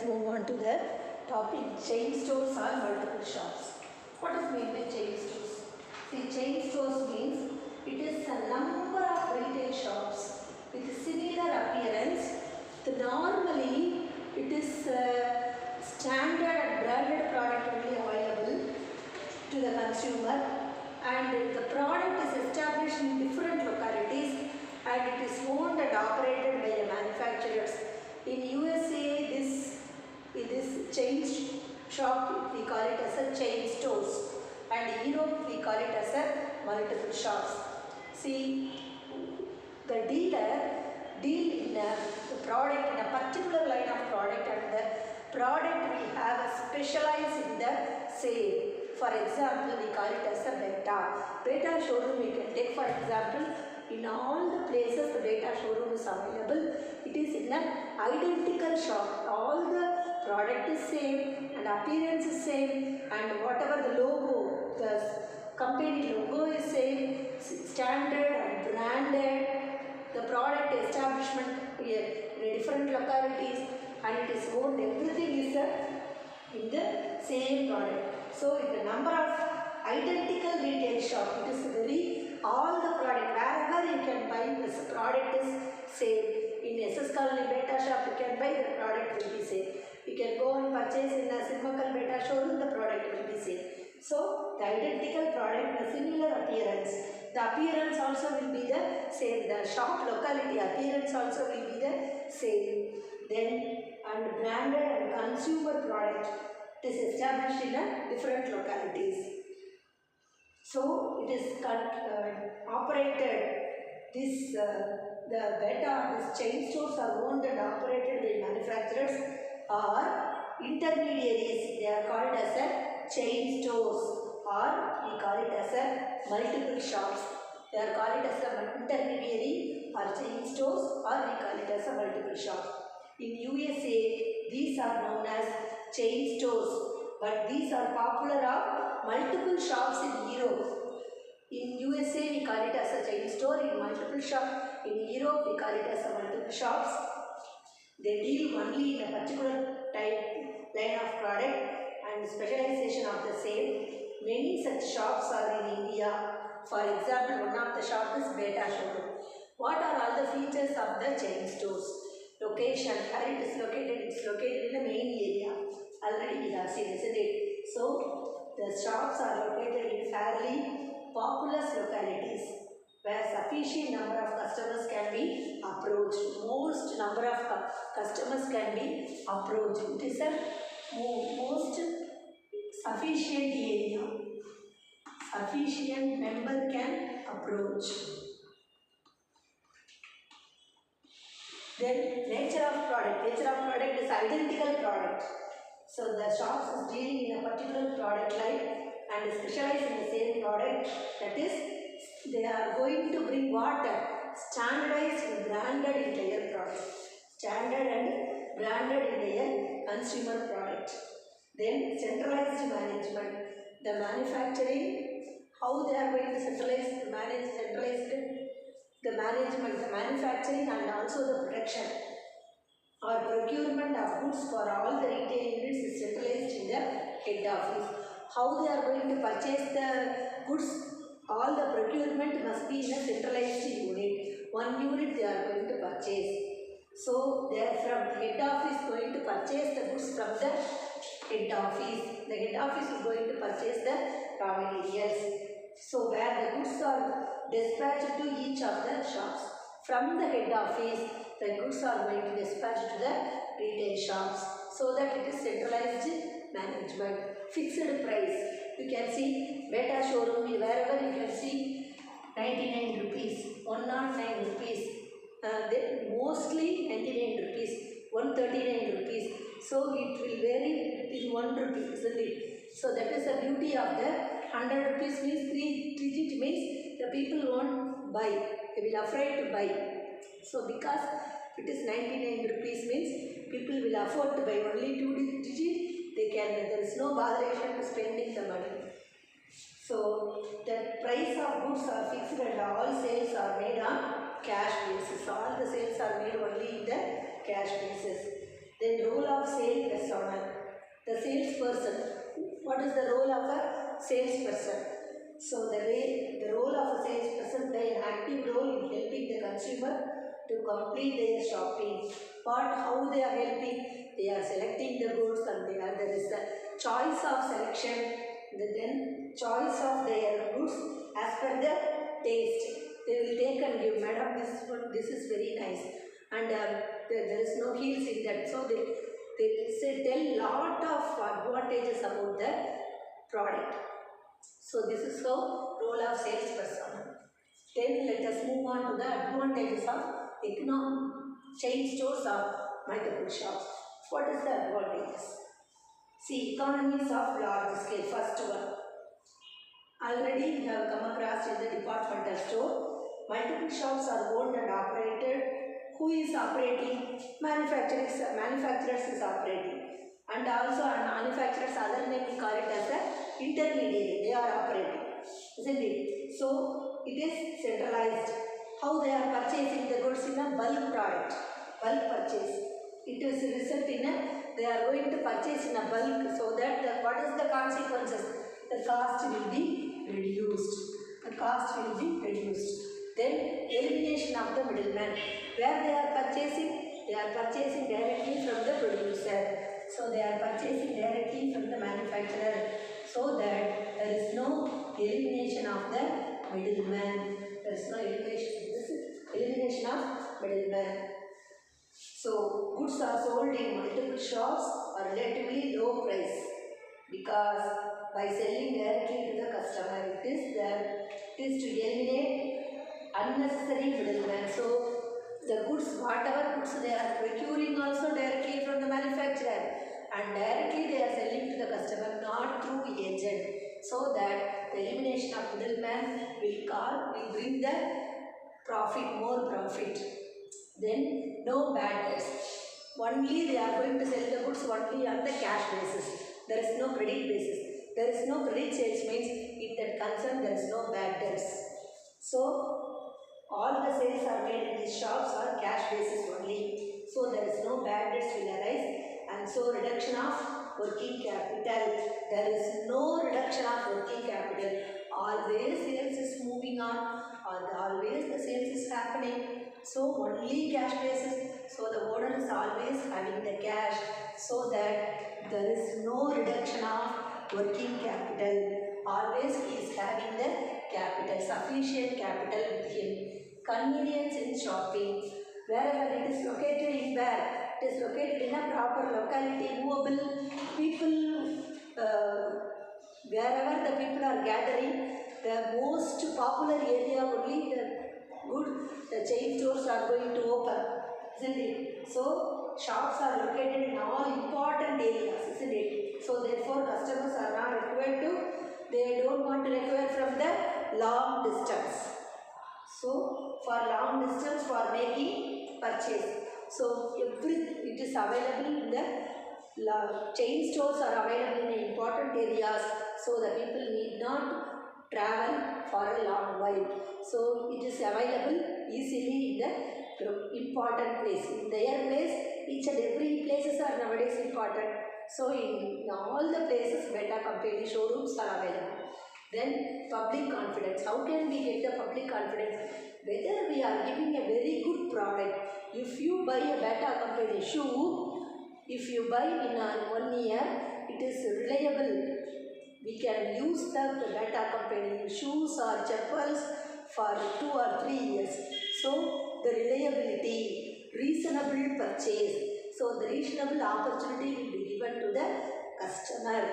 move on to the topic chain stores or multiple shops. What is meant by chain stores? See, chain stores means it is a number of retail shops with similar appearance. Normally, it is standard and branded product only available to the consumer, and the product is established in different localities and it is owned and operated by the manufacturers. In USA, this chain shop we call it as a chain stores, and in Europe we call it as a multiple shops. See, the dealer deal in the product in a particular line of product, and the product we have a specialized in the sale. For example, we call it as a beta showroom. We can take, for example, in all the places the beta showroom is available. It is in an identical shop. All the product is same and appearance is same, and whatever the logo, the company logo is same, standard and branded. The product establishment in different localities, and it is owned. Everything is in the same product. So, the number of identical retail shop, it is all the product, wherever you can buy this product is same. In SS Colony Beta shop, you can buy, the product will be same. You can go and purchase in a Simmakal Beta showroom, the product will be same. So, the identical product, the similar appearance. The appearance also will be the same. The shop locality appearance also will be the same. Then, and branded and consumer product, it is established in different localities. So, it is operated. This these chain stores are owned and operated by manufacturers or intermediaries. They are called as a chain stores, or we call it as a multiple shops. They are called as an intermediary or chain stores, or we call it as a multiple shop. In USA, these are known as chain stores, but these are popular of multiple shops in Europe. In USA, we call it as a chain store. In multiple shop, in Europe, we call it as a multiple shops. They deal only in a particular line of product and specialization of the same. Many such shops are in India. For example, one of the shops is Beta showroom. What are all the features of the chain stores? Location, where it is located, it's located in the main area. Already we have seen, isn't it? So, the shops are located in fairly populous localities where sufficient number of customers can be approached. Most number of customers can be approached. It is a most sufficient area. Sufficient member can approach. Then nature of product. Nature of product is identical product. So the shops is dealing in a particular product line and specialize in the same product. That is, they are going to bring what? Standardized and branded in their product. Standard and branded in their consumer product. Then centralized management. The manufacturing, how they are going to centralize the management, the manufacturing, and also the production or procurement of goods for all the retail units is centralized in the head office. How they are going to purchase the goods, all the procurement must be in a centralized unit. One unit they are going to purchase. So they are from head office going to purchase the goods from the head office. The head office is going to purchase the raw materials. So where the goods are dispatched to each of the shops. From the head office, the goods are going to dispatch to the retail shops, so that it is centralized management. Fixed price. You can see Beta showroom, wherever you can see 99 rupees, 109 rupees, mostly 99 rupees, 139 rupees. So it will vary in 1 rupee, isn't it? So that is the beauty of the 100 rupees means 3 digit means the people won't buy. They will afraid to buy. So because it is 99 rupees means people will afford to buy. Only 2 digit they can. There is no botheration to spending the money. So the price of goods are fixed and all sales are made on cash basis. All the sales are made only in the cash basis. Then role of sales personnel. The salesperson. What is the role of a salesperson? So the role of a salesperson play an active role in helping the consumer to complete their shopping. How they are helping? They are selecting the goods and there is a choice of selection. Then choice of their goods as per the taste. They will take and give, madam, this is very nice, and there is no heels in that. So they tell lot of advantages about the product. So this is the role of salesperson. Then let us move on to the advantages of chain stores or multiple shops. What is the advantages? See, economies of large scale. First one. Already we have come across in the departmental store. Multiple shops are owned and operated. Who is operating? Manufacturers is operating. And also manufacturers, other name we call it as the intermediary. They are operating. Isn't it? So it is centralized. How they are purchasing the goods in a bulk product. Bulk purchase. It is result in they are going to purchase in a bulk, so that what is the consequences? The cost will be reduced. The cost will be reduced. Then elimination of the middleman. Where they are purchasing directly from the producer. So they are purchasing directly from the manufacturer, so that there is no elimination of the middleman. There is no elimination of middleman. So goods are sold in multiple shops at relatively low price, because by selling directly to the customer, it is to eliminate unnecessary middlemen. So the goods, whatever goods they are procuring also directly from the manufacturer, and directly they are selling to the customer, not through agent. So that the elimination of middleman will bring the profit, more profit. Then no bad debts. Only they are going to sell the goods only on the cash basis. There is no credit basis. There is no credit sales, means in that concern there is no bad debts. So all the sales are made in these shops are cash basis only. So there is no bad debts will arise, and so reduction of working capital. There is no reduction of working capital. Always sales is moving on, or always the sales is happening. So only cash basis. So the owner is always having the cash, so that there is no reduction of working capital. Always he is having the capital, sufficient capital with him. Convenience in shopping. Wherever it is located in where? It is located in a proper locality, movable. People, wherever the people are gathering, the most popular area only the chain stores are going to open, isn't it? So shops are located in all important areas, isn't it? So therefore customers are not required to, they don't want to require from the long distance. So for long distance, for making purchase. So it is available in the chain stores are available in important areas, so the people need not travel for a long while. So it is available easily in the important place. In their place, each and every places are nowadays important. So in all the places, Bata company showrooms are available. Then public confidence. How can we get the public confidence? Whether we are giving a very good product. If you buy a Bata company shoe, if you buy in 1 year, it is reliable. We can use the Bata company shoes or chappals for 2 or 3 years. So the reliability, reasonable purchase. So the reasonable opportunity will be given to the customer.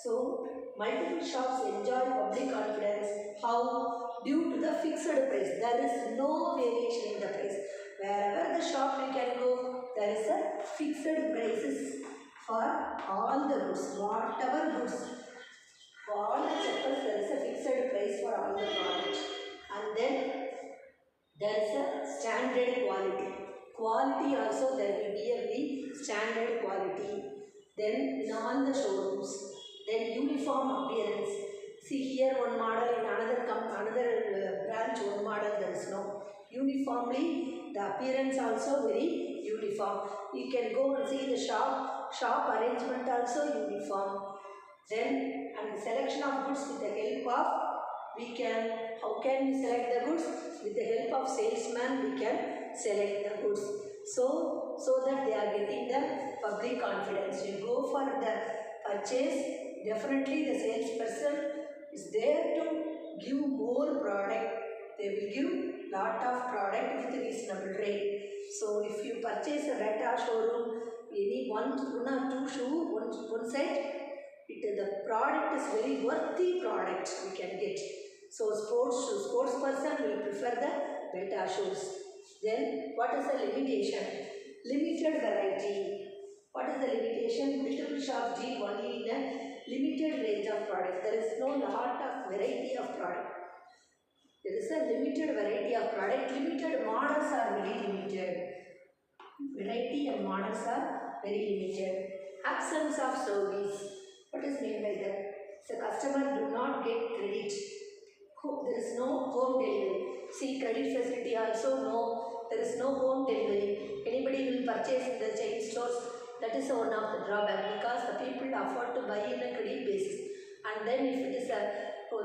So multiple shops enjoy public confidence. How? Due to the fixed price. There is no variation in the price. Wherever the shop we can go, there is a fixed prices for all the goods, whatever goods. For all the chappals, there is a fixed price for all the products. And then there is a standard quality. Quality also there will be a very standard quality. Then in all the showrooms, then uniform appearance. See here one model, in another branch one model, there is no. Uniformly the appearance also very uniform. You can go and see the shop arrangement also uniform. Then, and the selection of goods with the help of, how can we select the goods? With the help of salesman, we can select the goods. So that they are getting the public confidence. You go for the purchase, definitely the salesperson is there to give more product. They will give lot of product with reasonable rate. So if you purchase a Bata showroom, any one or two shoe, one set, the product is very worthy product we can get. So sports person will prefer the Bata shoes. Then what is the limitation? Limited variety. What is the limitation? Multiple shops deal only in a limited range of product. There is no lot of variety of product. There is a limited variety of product. Limited models are very limited. Variety and models are very limited. Absence of service. What is meant by that? The customer do not get credit. There is no home delivery. See, credit facility also no. There is no home delivery. Anybody will purchase in the chain stores. That is one of the drawback, because the people afford to buy in a credit basis. And then if it is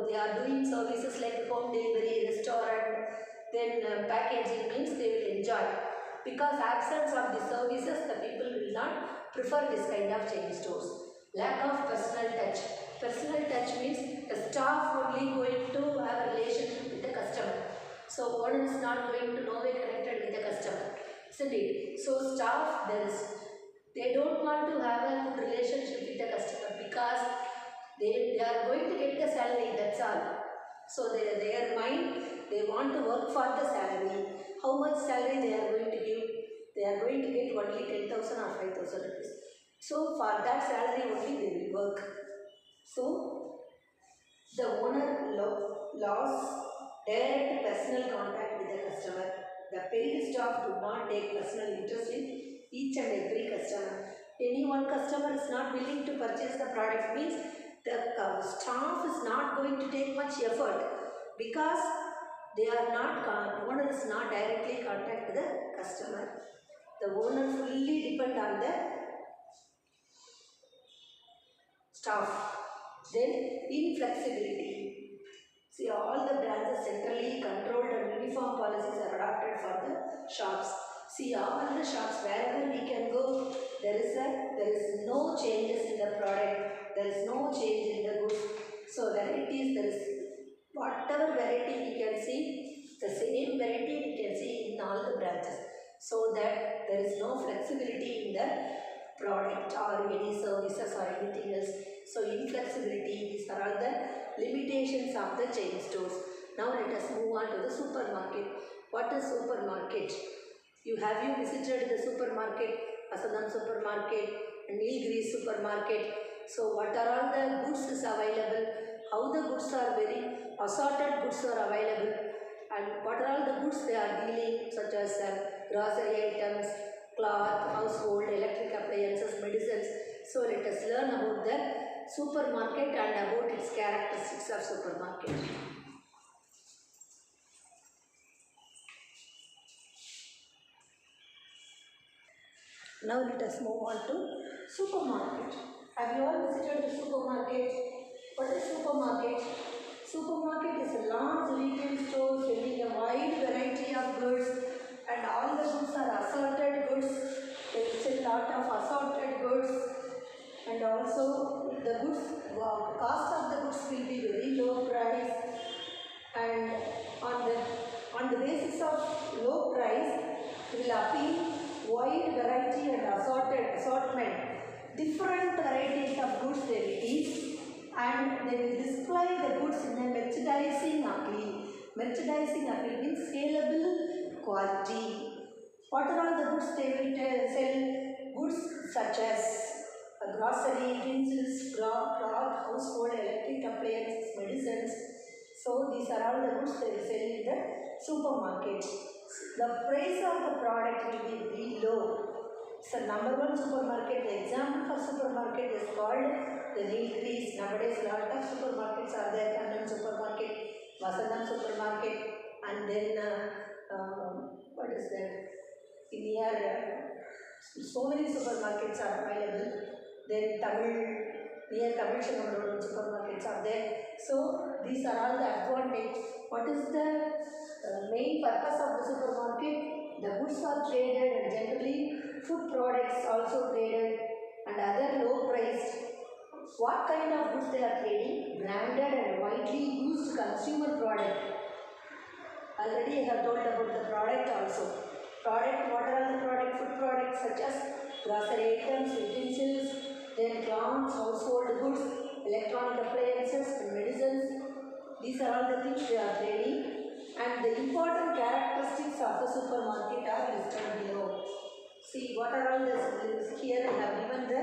they are doing services like home delivery, restaurant, then packaging means they will enjoy. Because absence of the services, the people will not prefer this kind of chain stores. Lack of personal touch. Personal touch means the staff only going to have a relationship with the customer. So one is not going to know way connected with the customer, isn't it? So staff, they don't want to have a good relationship with the customer, because they are going to get the salary, that's all. So their mind, they want to work for the salary. How much salary they are going to give? They are going to get only 10,000 or 5,000 rupees. So for that salary only they will work. So the owner lost direct personal contact with the customer. The paid staff do not take personal interest in each and every customer. Any one customer is not willing to purchase the product means the staff is not going to take much effort, because they are not, owner is not directly contact with the customer. The owner fully depend on the staff. Then inflexibility. See, all the branches centrally controlled and uniform policies are adopted for the shops. See, all the shops, wherever we can go, there is no changes in the product. There is no change in the goods. So varieties, there is whatever variety we can see, the same variety we can see in all the branches. So that there is no flexibility in the product or any services or anything else. So inflexibility, these are all the limitations of the chain stores. Now let us move on to the supermarket. What is supermarket? Have you visited the supermarket, Vasantham supermarket, Nilgiris supermarket? So what are all the goods is available? How the goods are assorted goods are available, and what are all the goods they are dealing, such as grocery items, cloth, household, electric appliances, medicines. So let us learn about the supermarket and about its characteristics of supermarket. Now let us move on to supermarket. Have you all visited the supermarket? What is supermarket? Supermarket is a large retail store selling a wide variety of goods, and all the goods are assorted goods. There is a lot of assorted goods, and also the goods, cost of the goods will be very low price, and on the basis of low price will appeal wide variety and assortment. Different varieties of goods they will teach, and they will display the goods in a merchandising appeal. Merchandising appeal means saleable quality. What are all the goods they will sell? Goods such as grocery, utensils, cloth, household, electric appliances, medicines. So these are all the goods they will sell in the supermarket. The price of the product will be very low. So number one supermarket, the example for supermarket is called the Nilgiris. Nowadays lot of supermarkets are there. Kannan supermarket, Vasantham supermarket, and then what is that? Near so many supermarkets are available. Then near Tamil Chennam supermarkets are there. So these are all the advantage. What is the main purpose of the supermarket? The goods are traded and generally food products also traded and other low priced. What kind of goods they are trading? Branded and widely used consumer product. Already I have told about the product also. Product, what are the product? Food products such as grocery items, utensils, then clothes, household goods, electronic appliances and medicines. These are all the things they are trading. And the important characteristics of the supermarket are listed below. See what are all this here I have given the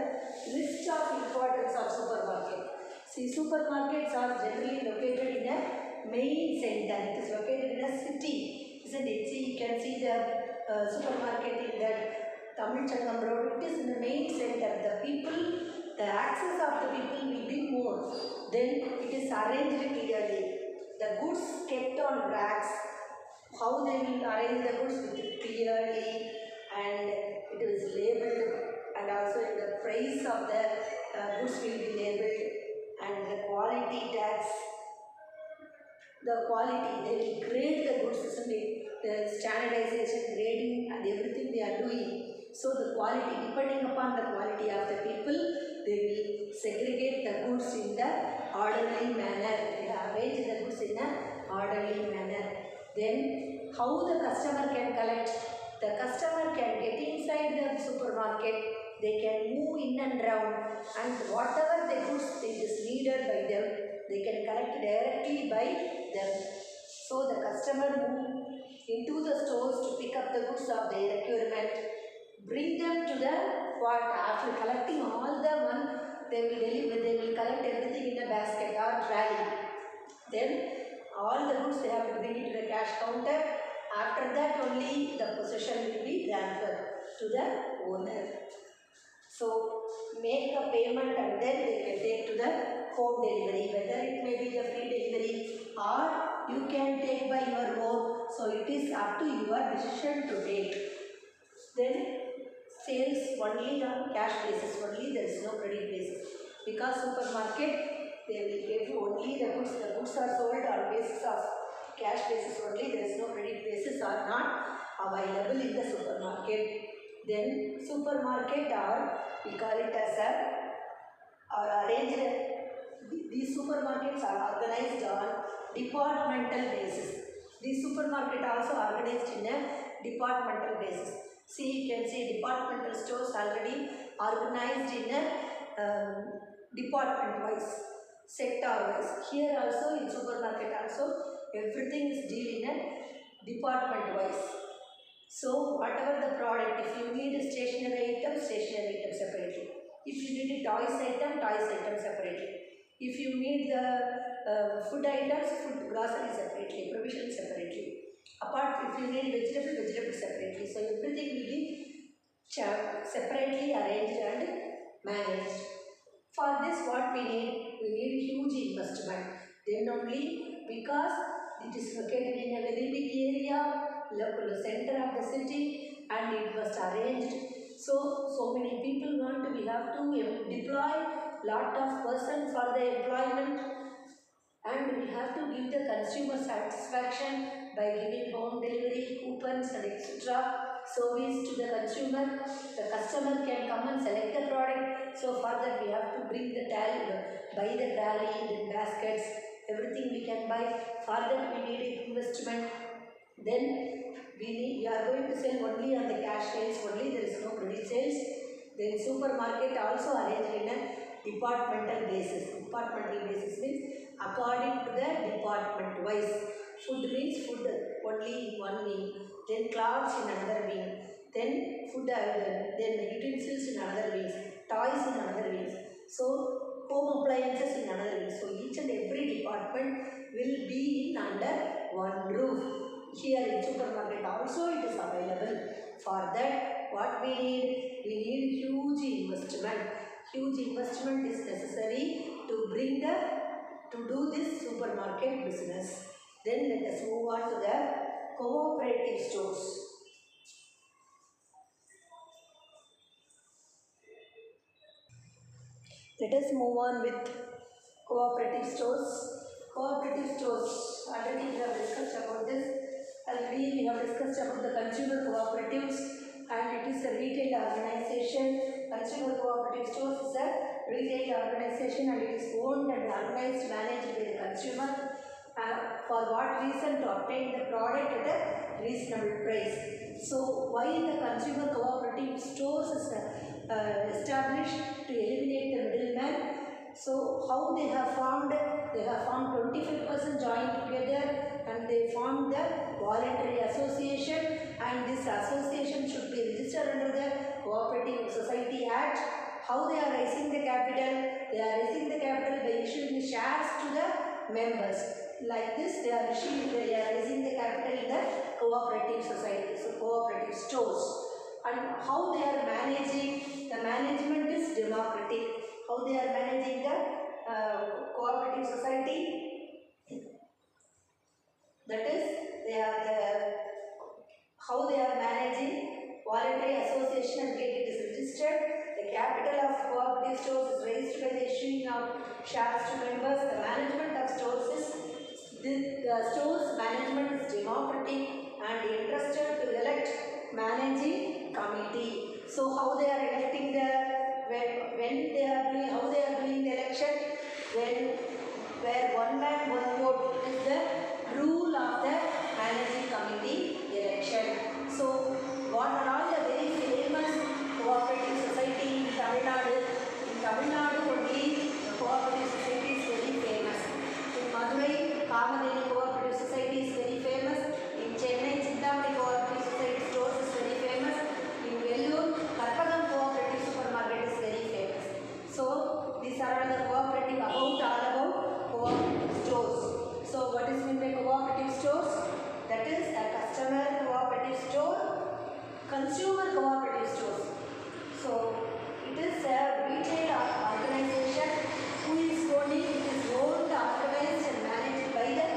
list of importance of supermarket. See, supermarkets are generally located in a main center. It is located in a city, isn't it? See, you can see the supermarket in that Tamil Changam road. It is in the main center. The people, the access of the people will be more. Then it is arranged clearly. The goods kept on racks. How they will arrange the goods with clearly, and it is labeled, and also the price of the goods will be labeled, and the quality tags, the quality, they will grade the goods, isn't it? The standardization, grading and everything they are doing. So the quality, depending upon the quality of the people, they will segregate the goods in the orderly manner. They arrange the goods in an orderly manner. Then how the customer can collect? The customer can get inside the supermarket, they can move in and around, and whatever the goods it is needed by them, they can collect directly by them. So the customer move into the stores to pick up the goods of their requirement, bring them to the what? After collecting all the one, they will collect everything in a basket or trolley. Then all the goods they have to bring it to the cash counter. After that only the possession will be transferred to the owner. So make a payment and then they can take to the home delivery, whether it may be a free delivery or you can take by your own. So it is up to your decision to take. Then sales only on cash basis only, there is no credit basis. Because supermarket, they will give you only the goods are sold on basis of cash basis only, there is no credit basis are not available in the supermarket. Then supermarket, or we call it as arranged, these supermarkets are organized on departmental basis. These supermarket also organized in a departmental basis. See, you can see departmental stores already organized in a department wise, sector wise. Here also in supermarket also everything is deal in a department wise. So whatever the product, if you need a stationery item separately. If you need a toys item separately. If you need the food items, food grocery separately, provision separately. Apart, if you need vegetable separately. So everything will be separately arranged and managed. For this, what we need huge investment. Then only, because it is located in a very big area, local center of the city, and it was arranged. So many people want to, we have to deploy lot of persons for the employment, and we have to give the consumer satisfaction by giving home delivery, coupons and etc. service to the consumer. The customer can come and select the product. So for that we have to bring the buy the trolley, the baskets, everything we can buy. For that we need investment. Then we are going to sell only on the cash sales only, there is no credit sales. Then supermarket also arranged in a departmental basis. Departmental basis means according to the department wise. Food means food only in one wing, then clothes in another wing, then food, then utensils in another wing, toys in another wing. So home appliances in another wing. So each and every department will be in under one roof. Here in supermarket also it is available. For that, what we need huge investment. Huge investment is necessary to do this supermarket business. Then let us move on to the cooperative stores. Let us move on with cooperative stores. Cooperative stores, already we have discussed about this. Already we have discussed about the consumer cooperatives, and it is a retail organization. Consumer cooperative stores is a retail organization, and it is owned and organized, managed by the consumer. For what reason? To obtain the product at a reasonable price. So why the consumer cooperative stores is established? To eliminate the middleman. So how they have formed? They have formed 25% joined together, and they formed the voluntary association, and this association should be registered under the Cooperative Society Act. How they are raising the capital? They are raising the capital by issuing shares to the members. Like this, they are raising the capital in the cooperative society, so cooperative stores. And how they are managing? The management is democratic. How they are managing the cooperative society? That is, they are how they are managing voluntary association and get it is registered. The capital of cooperative stores is raised by the issuing of shares to members. The management of stores is the store's management is democratic and interested to elect managing committee. So how they are electing the when they are doing, how they are doing the election? Where one man one vote is the rule of the managing committee election. So what are all the very famous cooperative society in Tamil Nadu? In Tamil Nadu only the cooperative society is very famous. In Madurai, Kamadeni Cooperative Society is very famous. In Chennai, Chintamani Cooperative Society stores is very famous. In Vellore, Karpagam Cooperative Supermarket is very famous. So these are all the cooperative all about cooperative stores. So what is meant by cooperative stores? That is a customer cooperative store, consumer cooperative stores. So it is a retail organization who is owning, it is owned, organized and managed by the,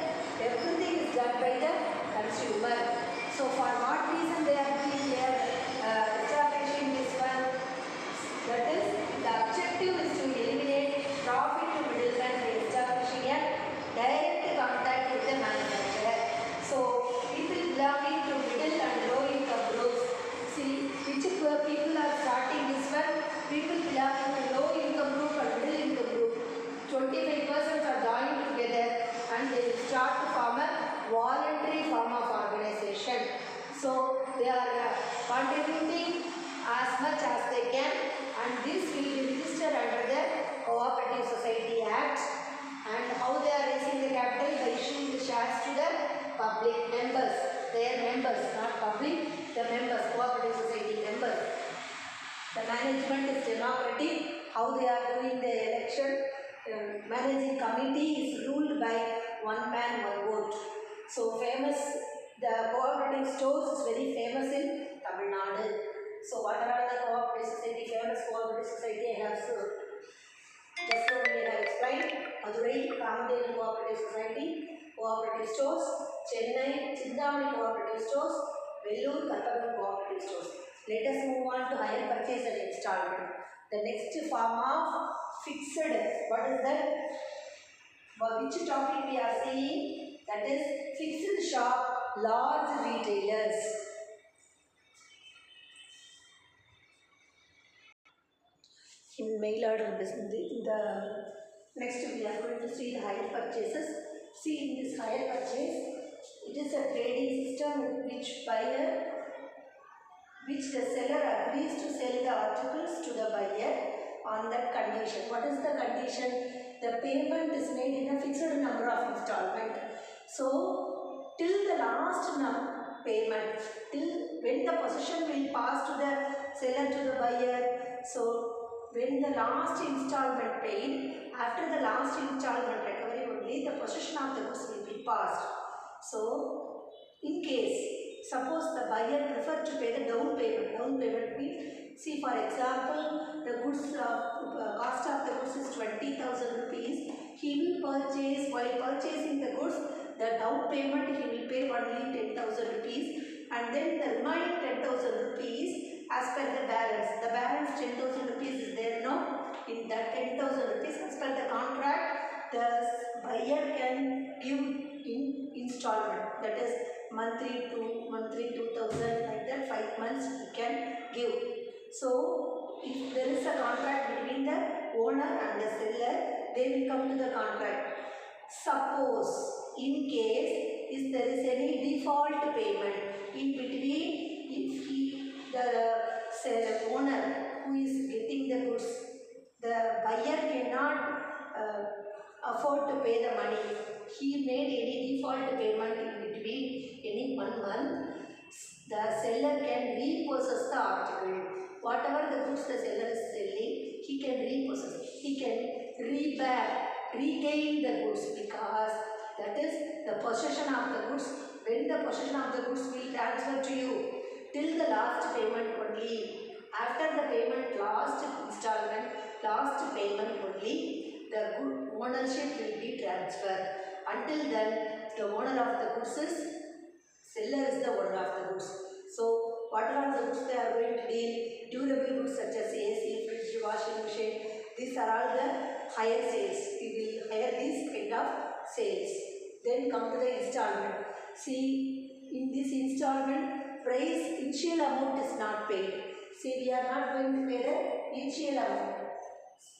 everything is done by the consumer. So for what reason they are doing, they are establishing this one? That is, the objective is to eliminate profit to middlemen by establishing a direct contact with the manufacturer. So people belonging to middle and low income groups. See, which people are starting this one? People belonging to low income group and middle income group. 25% are joined together and they will start to form a voluntary form of organization. So they are contributing as much as they can, and this will be registered under the Cooperative Society Act. And how they are raising the capital? By issuing the shares to the public members, their members, not public, the members, cooperative society members. The management is democratic. How they are doing the election? Managing committee is ruled by one man, one vote. So famous, the cooperative stores is very famous in Tamil Nadu. So what are the cooperative society, famous cooperative society I have just only I have explained? Madurai, Kamadeni Cooperative Society, cooperative stores, Chennai, Chintamani Cooperative stores, Vellore, Karpagam Cooperative stores. Let us move on to hire purchase and installment. The next form of fixed, what is that? For which topic we are seeing? That is fixed shop, large retailers. In mail order business, next we are going to see the hire purchases. See, in this hire purchase, it is a trading system which the seller agrees to sell the articles to the buyer on that condition. What is the condition? The payment is made in a fixed number of installment. So till the last payment, till when the possession will pass to the seller to the buyer. So when the last installment paid, after the last installment recovery only, the possession of the goods will be passed. So in case, suppose the buyer prefer to pay the down payment means, see for example, the goods cost of the goods is 20,000 rupees. He will purchase, while purchasing the goods, the down payment he will pay only 10,000 rupees, and then the remaining 10,000 rupees as per the balance. The balance 10,000 rupees is there, no? In that 10,000 rupees as per the contract, the buyer can give in installment. That is monthly 2,000, like that 5 months he can give. So if there is a contract between the owner and the seller, they will come to the contract. Suppose in case if there is any default payment in between, if the owner who is getting the goods, the buyer cannot afford to pay the money, he made any default payment in between any 1 month, the seller can repossess the article. Whatever the goods the seller is selling, he can repossess. He can regain the goods, because that is the possession of the goods. When the possession of the goods will transfer to you, till the last payment only. After the payment, last installment, last payment only, the good ownership will be transferred. Until then, the owner of the goods is, seller is the owner of the goods. So whatever the goods they are going to deal, durable goods such as AC, fridge, washing machine, these are all the higher sales. We will hire these kind of sales. Then come to the installment. See, in this installment, price initial amount is not paid. See, we are not going to pay the initial amount.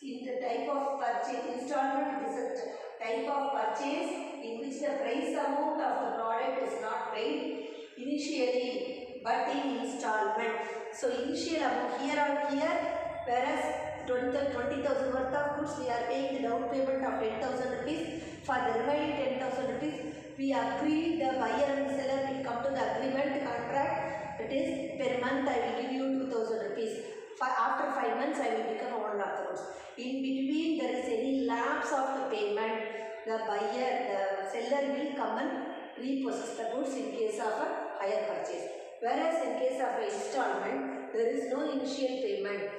In the type of purchase, installment is a type of purchase in which the price amount of the product is not paid initially, but in installment. So initial amount here, whereas 20,000 worth of goods, we are paying the down payment of 10,000 rupees. For the remaining 10,000 rupees, we agreed, the buyer and seller will come to the agreement contract. That is, per month I will give you 2,000 rupees. After 5 months, I will become owner of the goods. In between, there is any lapse of the payment, the seller will come and repossess the goods in case of a higher purchase. Whereas in case of an installment, there is no initial payment.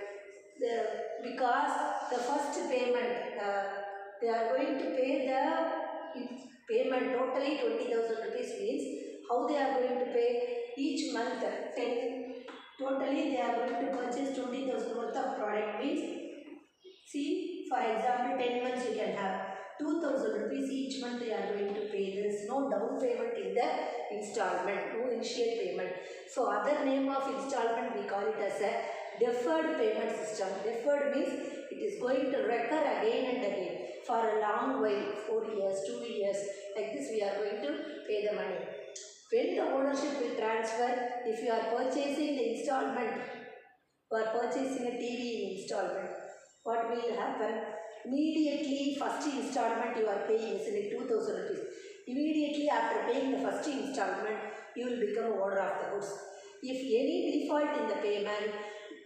Because the first payment, they are going to pay the payment totally 20,000 rupees, means how they are going to pay each month 10. Totally they are going to purchase 20,000 worth of product, means, see, for example, 10 months you can have 2,000 rupees each month they are going to pay. There is no down payment in the installment, no initial payment. So other name of installment we call it as a deferred payment system. Deferred means it is going to recur again and again for a long while, 4 years, 2 years, like this we are going to pay the money. When the ownership will transfer, if you are purchasing the installment, or purchasing a TV in installment, what will happen? Immediately, first installment you are paying is 2,000 rupees. Immediately after paying the first installment, you will become owner of the goods. If any default in the payment,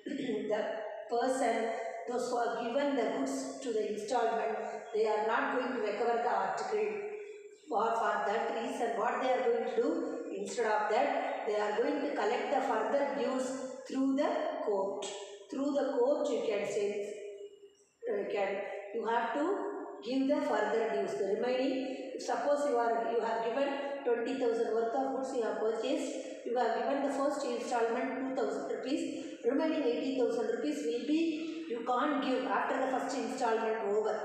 the person, those who are given the goods to the installment, they are not going to recover the article. For that reason, what they are going to do, instead of that, they are going to collect the further dues through the court. Through the court, you can say, you have to give the further dues. The remaining, suppose you have given 20,000 worth of goods you have purchased, you have given the first installment 2,000 rupees, remaining 80,000 rupees will be, you can't give after the first installment over.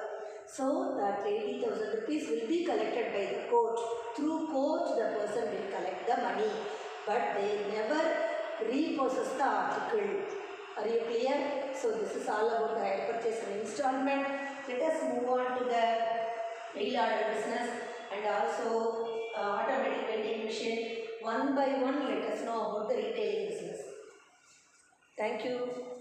So that 80,000 rupees will be collected by the court. Through court, the person will collect the money, but they never repossess the article. Are you clear? So this is all about the hire purchase and installment. Let us move on to the mail order business and also automatic vending machine. One by one, let us know about the retailing business. Thank you.